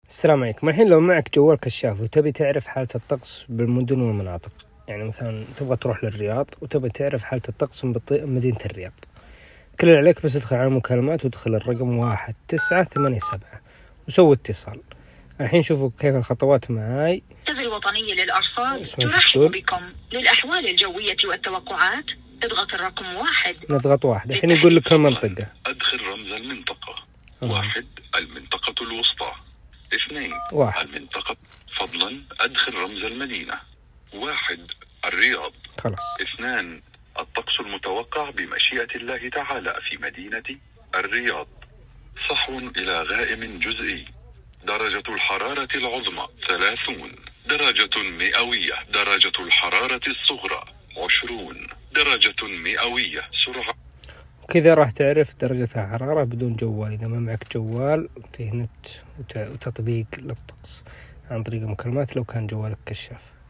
السلام عليكم. الحين لو معك جوال كشاف وتبي تعرف حالة الطقس بالمدن والمناطق، يعني مثلا تبغى تروح للرياض وتبي تعرف حالة الطقس مدينة الرياض، كل اللي عليك بس تدخل على المكالمات وتدخل الرقم 1987 وسوي اتصال. الحين شوفوا كيف الخطوات معاي. المركز الوطني للأرصاد ترحب بكم. للأحوال الجوية والتوقعات اضغط الرقم 1. نضغط 1. الحين يقول لك المنطقة. أدخل رمز المنطقة. 1 المنطقة الوسطى. 2 1. المنطقة. فضلا أدخل رمز المدينة. 1 الرياض. خلاص. 2 الطقس المتوقع بمشيئة الله تعالى في مدينة الرياض. صحو إلى غائم جزئي. درجة الحرارة العظمى 30 درجة مئوية. درجة الحرارة الصغرى 20 درجة مئوية. سرعة. وكذا راح تعرف درجة الحرارة بدون جوال إذا ما معك جوال فيه نت وتطبيق للطقس عن طريق المكالمات لو كان جوالك كشاف.